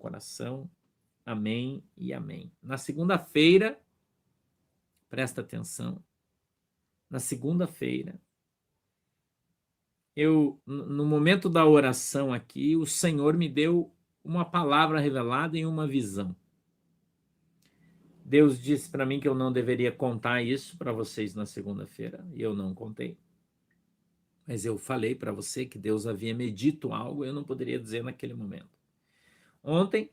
coração. Amém e amém. Na segunda-feira, presta atenção, na segunda-feira, no momento da oração aqui, o Senhor me deu uma palavra revelada em uma visão. Deus disse para mim que eu não deveria contar isso para vocês na segunda-feira, e eu não contei. Mas eu falei para você que Deus havia me dito algo, eu não poderia dizer naquele momento. Ontem,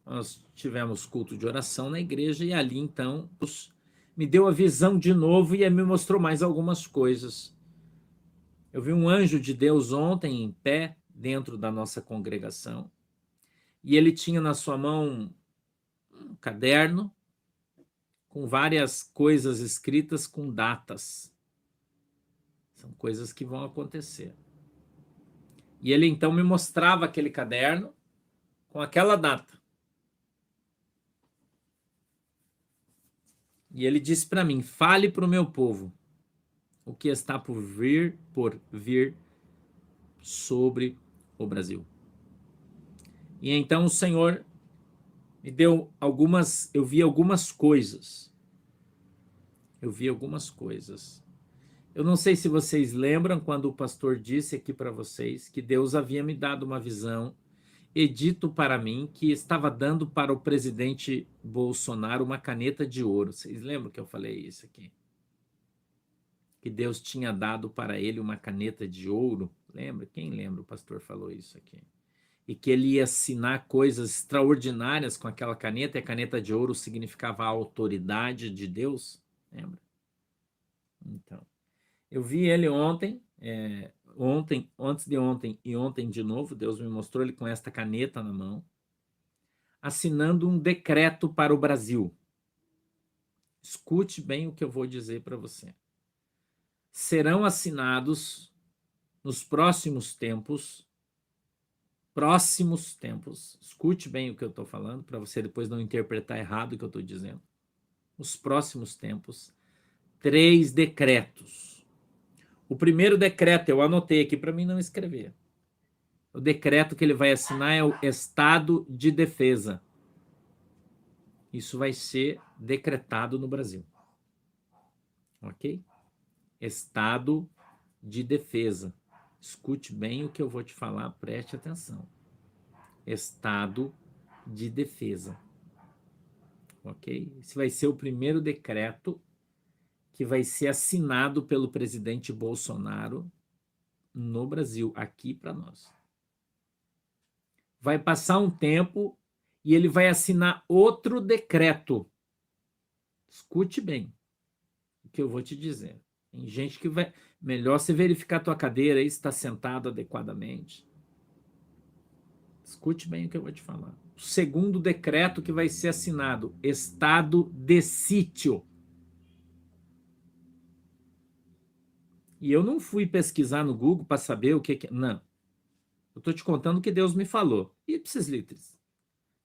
nós tivemos culto de oração na igreja, e ali, então, Deus me deu a visão de novo e me mostrou mais algumas coisas. Eu vi um anjo de Deus ontem em pé dentro da nossa congregação, e ele tinha na sua mão um caderno com várias coisas escritas com datas. São coisas que vão acontecer. E ele então me mostrava aquele caderno com aquela data. E ele disse para mim: fale para o meu povo o que está por vir sobre o Brasil. E então o Senhor me deu eu vi algumas coisas. Eu não sei se vocês lembram quando o pastor disse aqui para vocês que Deus havia me dado uma visão e dito para mim que estava dando para o presidente Bolsonaro uma caneta de ouro. Vocês lembram que eu falei isso aqui? Que Deus tinha dado para ele uma caneta de ouro. Lembra? Quem lembra? O pastor falou isso aqui. E que ele ia assinar coisas extraordinárias com aquela caneta, e a caneta de ouro significava a autoridade de Deus. Lembra? Então, eu vi ele ontem, antes de ontem e ontem de novo, Deus me mostrou ele com esta caneta na mão, assinando um decreto para o Brasil. Escute bem o que eu vou dizer para você. Serão assinados nos próximos tempos, escute bem o que eu estou falando, para você depois não interpretar errado o que eu estou dizendo. Nos próximos tempos, 3 decretos. O primeiro decreto, eu anotei aqui para mim não escrever. O decreto que ele vai assinar é o Estado de Defesa. Isso vai ser decretado no Brasil. Ok? Estado de Defesa. Escute bem o que eu vou te falar, preste atenção. Estado de Defesa. Ok? Esse vai ser o primeiro decreto que vai ser assinado pelo presidente Bolsonaro no Brasil, aqui para nós. Vai passar um tempo e ele vai assinar outro decreto. Escute bem o que eu vou te dizer. Tem gente que vai... Melhor você verificar a tua cadeira aí, se está sentado adequadamente. Escute bem o que eu vou te falar. O segundo decreto que vai ser assinado, estado de sítio. E eu não fui pesquisar no Google para saber o que... Não. Eu estou te contando o que Deus me falou. Ipsis litteris.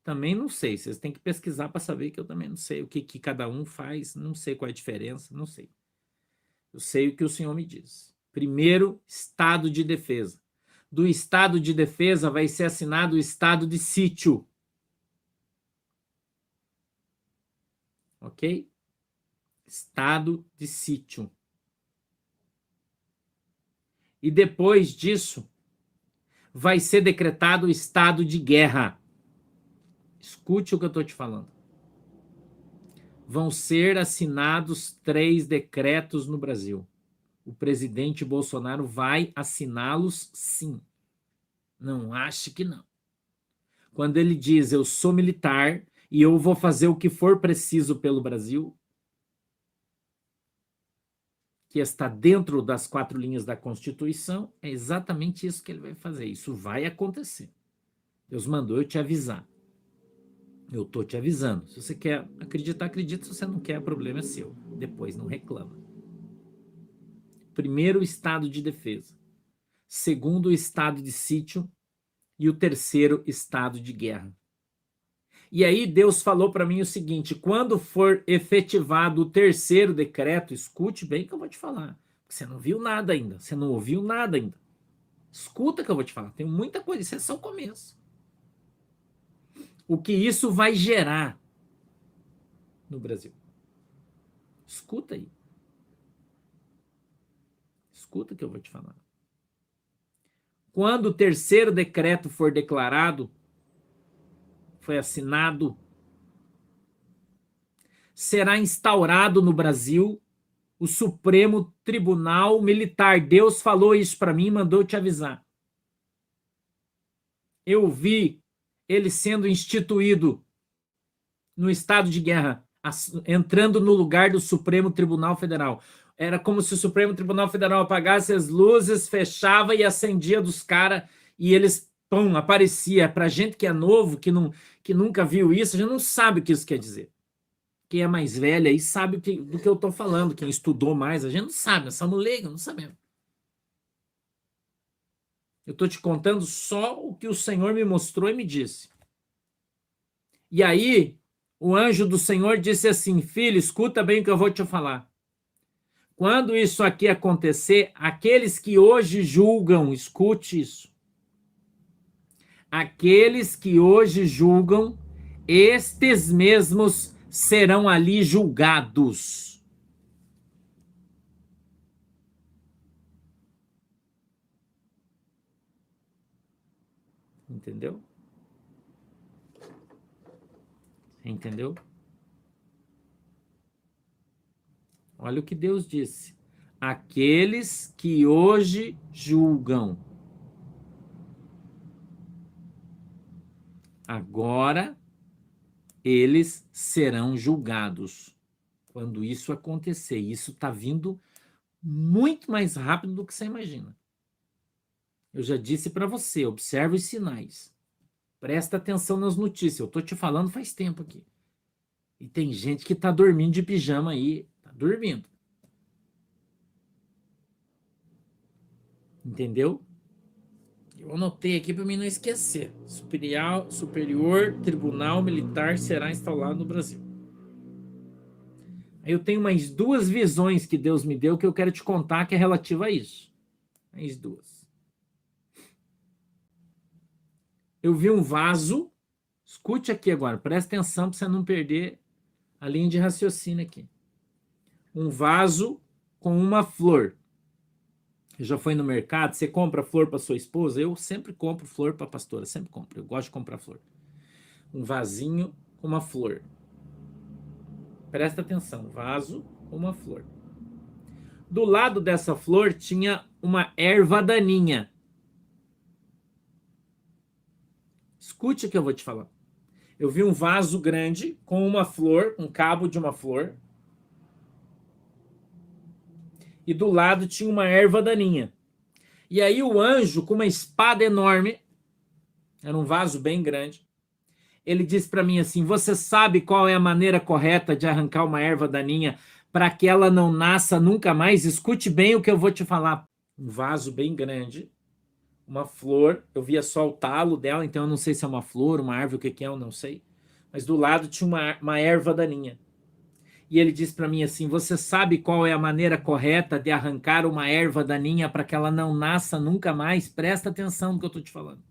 Também não sei. Vocês têm que pesquisar para saber que eu também não sei o que cada um faz. Não sei qual é a diferença. Não sei. Eu sei o que o Senhor me diz. Primeiro, estado de defesa. Do estado de defesa vai ser assinado o estado de sítio. Ok? Estado de sítio. E depois disso, vai ser decretado o estado de guerra. Escute o que eu estou te falando. Vão ser assinados 3 decretos no Brasil. O presidente Bolsonaro vai assiná-los, sim. Não ache que não. Quando ele diz, eu sou militar e eu vou fazer o que for preciso pelo Brasil, que está dentro das 4 linhas da Constituição, é exatamente isso que ele vai fazer. Isso vai acontecer. Deus mandou eu te avisar. Eu estou te avisando. Se você quer acreditar, acredita. Se você não quer, o problema é seu. Depois não reclama. Primeiro, o estado de defesa. Segundo, o estado de sítio. E o terceiro, estado de guerra. E aí Deus falou para mim o seguinte: quando for efetivado o terceiro decreto, escute bem o que eu vou te falar. Você não viu nada ainda. Você não ouviu nada ainda. Escuta o que eu vou te falar. Tem muita coisa. Isso é só o começo. o que isso vai gerar no Brasil. Escuta aí. Escuta o que eu vou te falar. Quando o terceiro decreto for declarado, foi assinado, será instaurado no Brasil o Supremo Tribunal Militar. Deus falou isso para mim e mandou te avisar. Eu vi ele sendo instituído no estado de guerra, entrando no lugar do Supremo Tribunal Federal. Era como se o Supremo Tribunal Federal apagasse as luzes, fechava e acendia dos caras, e eles, pum, aparecia. Pra gente que é novo, que nunca viu isso, a gente não sabe o que isso quer dizer. Quem é mais velho aí sabe do que eu tô falando, quem estudou mais, a gente não sabe, nós somos leigos, não sabemos. Eu tô te contando só o que o Senhor me mostrou e me disse. E aí, o anjo do Senhor disse assim: filho, escuta bem o que eu vou te falar. Quando isso aqui acontecer, aqueles que hoje julgam, escute isso. Aqueles que hoje julgam, estes mesmos serão ali julgados. Entendeu? Entendeu? Olha o que Deus disse. Aqueles que hoje julgam, agora eles serão julgados. Quando isso acontecer, isso está vindo muito mais rápido do que você imagina. Eu já disse para você, observe os sinais. Presta atenção nas notícias. Eu estou te falando faz tempo aqui. E tem gente que está dormindo de pijama aí. Está dormindo. Entendeu? Eu anotei aqui para mim não esquecer. Superior Tribunal Militar será instalado no Brasil. Aí eu tenho mais duas visões que Deus me deu que eu quero te contar que é relativa a isso. Mais duas. Eu vi um vaso. Escute aqui agora. Presta atenção para você não perder a linha de raciocínio aqui. Um vaso com uma flor. Você já foi no mercado? Você compra flor para sua esposa? Eu sempre compro flor para a pastora. Sempre compro. Eu gosto de comprar flor. Um vasinho com uma flor. Presta atenção. Vaso com uma flor. Do lado dessa flor tinha uma erva daninha. Escute o que eu vou te falar. Eu vi um vaso grande com uma flor, um cabo de uma flor. E do lado tinha uma erva daninha. E aí o anjo, com uma espada enorme, era um vaso bem grande, ele disse para mim assim: você sabe qual é a maneira correta de arrancar uma erva daninha para que ela não nasça nunca mais? Escute bem o que eu vou te falar. Um vaso bem grande, uma flor, eu via só o talo dela, então eu não sei se é uma flor, uma árvore, o que é, eu não sei. Mas do lado tinha uma erva daninha. E ele disse para mim assim: você sabe qual é a maneira correta de arrancar uma erva daninha para que ela não nasça nunca mais? Presta atenção no que eu estou te falando.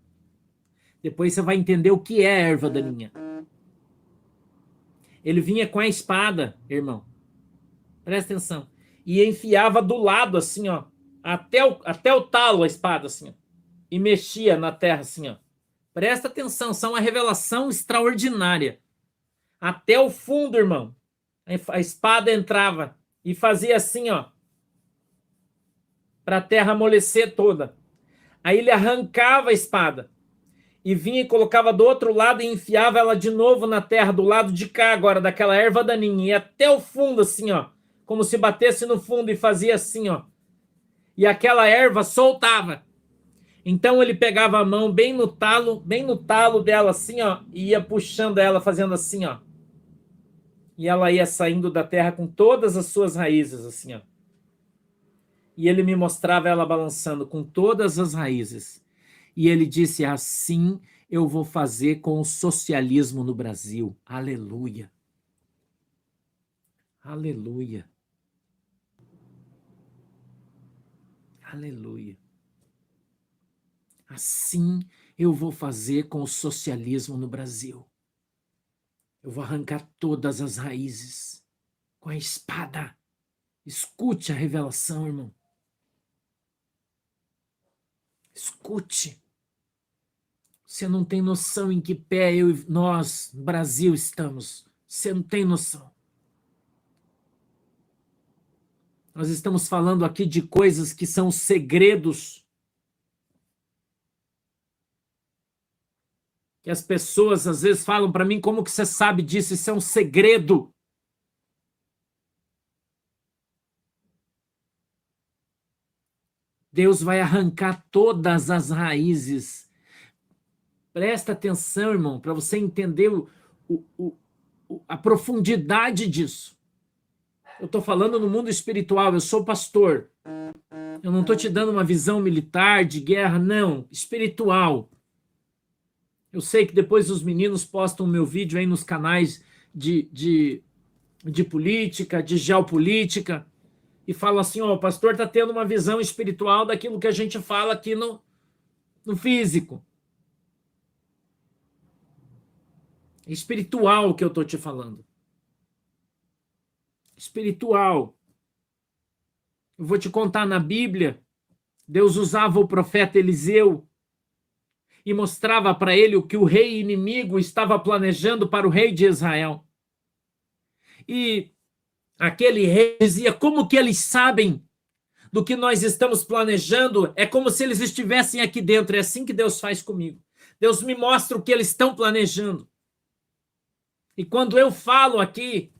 Depois você vai entender o que é erva daninha. Ele vinha com a espada, irmão. Presta atenção. E enfiava do lado, assim, ó. Até o talo a espada, assim, ó. E mexia na terra, assim, ó. Presta atenção, isso é uma revelação extraordinária. Até o fundo, irmão. A espada entrava e fazia assim, ó. Para a terra amolecer toda. Aí ele arrancava a espada. E vinha e colocava do outro lado e enfiava ela de novo na terra, do lado de cá agora, daquela erva daninha, e até o fundo assim, ó, como se batesse no fundo e fazia assim, ó. E aquela erva soltava. Então ele pegava a mão bem no talo dela assim, ó, e ia puxando ela, fazendo assim, ó. E ela ia saindo da terra com todas as suas raízes, assim, ó. E ele me mostrava ela balançando com todas as raízes. E ele disse: assim eu vou fazer com o socialismo no Brasil. Aleluia. Aleluia. Aleluia. Assim eu vou fazer com o socialismo no Brasil. Eu vou arrancar todas as raízes com a espada. Escute a revelação, irmão. Escute. Você não tem noção em que pé nós, Brasil, estamos. Você não tem noção. Nós estamos falando aqui de coisas que são segredos. Que as pessoas às vezes falam para mim, como que você sabe disso? Isso é um segredo. Deus vai arrancar todas as raízes. Presta atenção, irmão, para você entender a profundidade disso. Eu estou falando no mundo espiritual, eu sou pastor. Eu não estou te dando uma visão militar, de guerra, não. Espiritual. Eu sei que depois os meninos postam o meu vídeo aí nos canais de política, de geopolítica, e falam assim, ó, o pastor está tendo uma visão espiritual daquilo que a gente fala aqui no físico. É espiritual que eu estou te falando. Espiritual. Eu vou te contar, na Bíblia, Deus usava o profeta Eliseu e mostrava para ele o que o rei inimigo estava planejando para o rei de Israel. E aquele rei dizia, como que eles sabem do que nós estamos planejando? É como se eles estivessem aqui dentro. É assim que Deus faz comigo. Deus me mostra o que eles estão planejando. E quando eu falo aqui,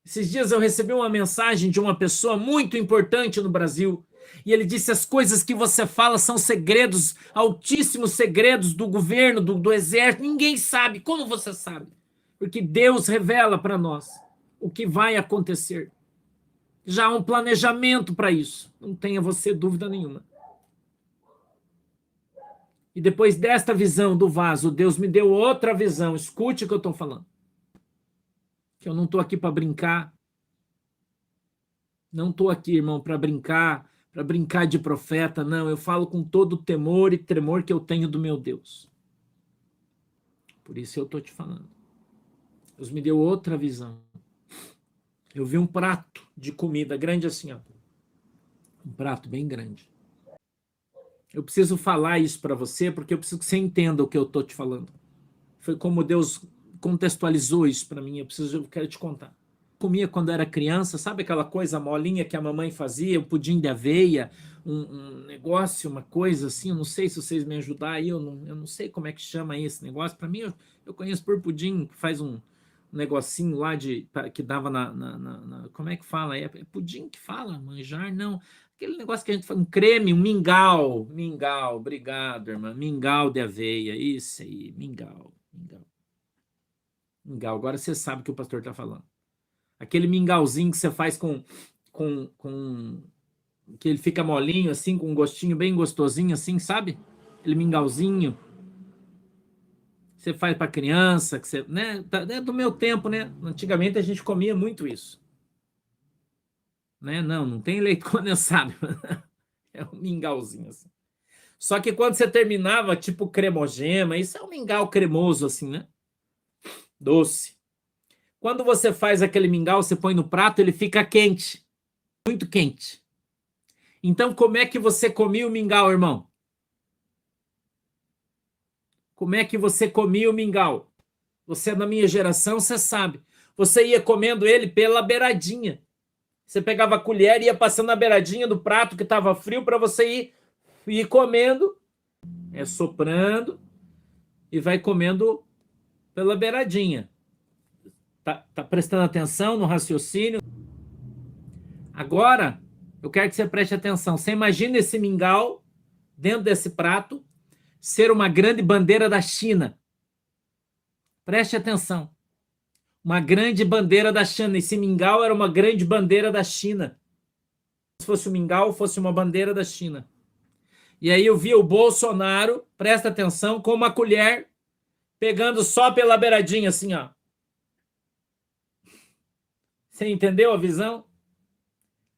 esses dias eu recebi uma mensagem de uma pessoa muito importante no Brasil, e ele disse, as coisas que você fala são segredos, altíssimos segredos do governo, do exército, ninguém sabe. Como você sabe? Porque Deus revela para nós o que vai acontecer. Já há um planejamento para isso, não tenha você dúvida nenhuma. E depois desta visão do vaso, Deus me deu outra visão, escute o que eu estou falando. Que eu não estou aqui para brincar. Não estou aqui, irmão, para brincar de profeta, não. Eu falo com todo o temor e tremor que eu tenho do meu Deus. Por isso eu estou te falando. Deus me deu outra visão. Eu vi um prato de comida grande assim, ó. Um prato bem grande. Eu preciso falar isso para você, porque eu preciso que você entenda o que eu estou te falando. Foi como Deus contextualizou isso para mim, eu quero te contar. Comia quando era criança, sabe aquela coisa molinha que a mamãe fazia, o pudim de aveia, um negócio, uma coisa assim, eu não sei se vocês me ajudar aí, eu não sei como é que chama esse negócio, para mim eu conheço por pudim, que faz um negocinho lá que dava como é que fala? É pudim que fala? Manjar? Não. Aquele negócio que a gente fala, um creme, um mingau, obrigado, irmã, mingau de aveia, isso aí, mingau. Agora você sabe o que o pastor está falando. Aquele mingauzinho que você faz com que ele fica molinho, assim, com um gostinho bem gostosinho, assim, sabe? Aquele mingauzinho. Você faz para criança, que você, né? É do meu tempo, né? Antigamente a gente comia muito isso. Né? Não tem leite condensado. É um mingauzinho, assim. Só que quando você terminava, tipo cremogema, isso é um mingau cremoso, assim, né? Doce. Quando você faz aquele mingau, você põe no prato, ele fica quente. Muito quente. Então, como é que você comia o mingau, irmão? Como é que você comia o mingau? Você é da minha geração, você sabe. Você ia comendo ele pela beiradinha. Você pegava a colher e ia passando na beiradinha do prato que estava frio para você ir comendo, soprando e vai comendo pela beiradinha. Tá prestando atenção no raciocínio? Agora, eu quero que você preste atenção. Você imagina esse mingau dentro desse prato ser uma grande bandeira da China. Preste atenção. Uma grande bandeira da China. Esse mingau era uma grande bandeira da China. Se fosse um mingau, fosse uma bandeira da China. E aí eu vi o Bolsonaro, presta atenção, com uma colher, pegando só pela beiradinha, assim, ó. Você entendeu a visão?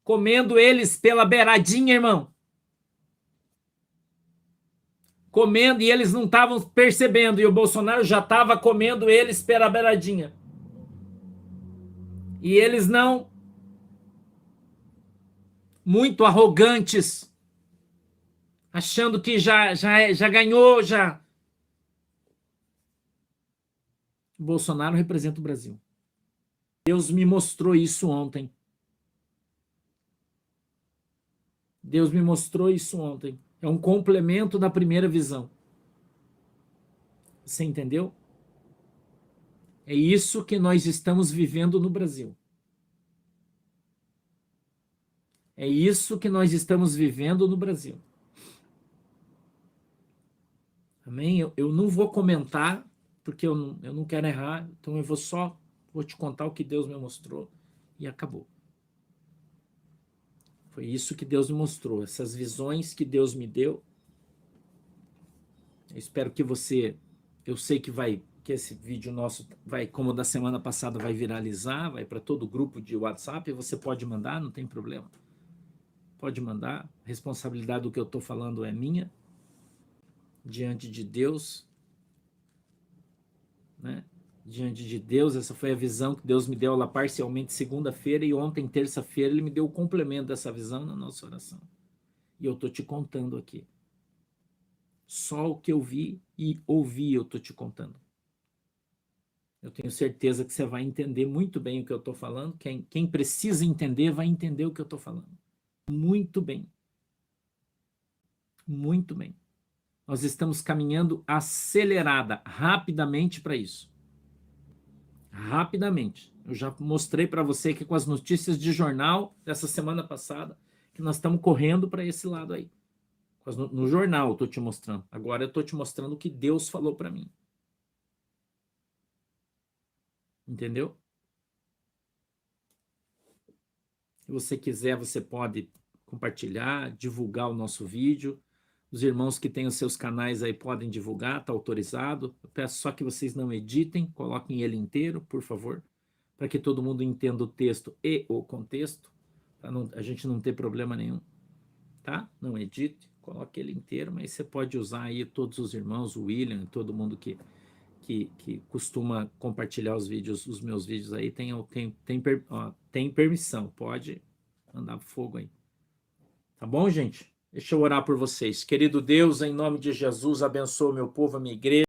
Comendo eles pela beiradinha, irmão. Comendo e eles não estavam percebendo. E o Bolsonaro já estava comendo eles pela beiradinha. E eles não, muito arrogantes, achando que já ganhou, já. O Bolsonaro representa o Brasil. Deus me mostrou isso ontem. Deus me mostrou isso ontem. É um complemento da primeira visão. Você entendeu? É isso que nós estamos vivendo no Brasil. É isso que nós estamos vivendo no Brasil. Amém? Eu não vou comentar, porque eu não quero errar, então eu vou te contar o que Deus me mostrou e acabou. Foi isso que Deus me mostrou, essas visões que Deus me deu. Eu espero que eu sei que esse vídeo nosso vai, como o da semana passada, vai viralizar, vai para todo o grupo de WhatsApp, você pode mandar, não tem problema. Pode mandar, a responsabilidade do que eu estou falando é minha, diante de Deus, né? Diante de Deus, essa foi a visão que Deus me deu lá parcialmente segunda-feira, e ontem, terça-feira, Ele me deu o complemento dessa visão na nossa oração. E eu estou te contando aqui. Só o que eu vi e ouvi eu estou te contando. Eu tenho certeza que você vai entender muito bem o que eu estou falando. Quem precisa entender vai entender o que eu estou falando. Muito bem. Muito bem. Nós estamos caminhando acelerada, rapidamente para isso. Rapidamente. Eu já mostrei para você aqui com as notícias de jornal dessa semana passada que nós estamos correndo para esse lado aí. No jornal eu estou te mostrando. Agora eu estou te mostrando o que Deus falou para mim. Entendeu? Se você quiser, você pode compartilhar, divulgar o nosso vídeo. Os irmãos que têm os seus canais aí podem divulgar, está autorizado. Eu peço só que vocês não editem, coloquem ele inteiro, por favor, para que todo mundo entenda o texto e o contexto, para a gente não ter problema nenhum, tá? Não edite, coloque ele inteiro, mas você pode usar aí todos os irmãos, o William, todo mundo que costuma compartilhar os vídeos, os meus vídeos aí, tem permissão, pode mandar fogo aí. Tá bom, gente? Deixa eu orar por vocês. Querido Deus, em nome de Jesus, abençoa meu povo, a minha igreja.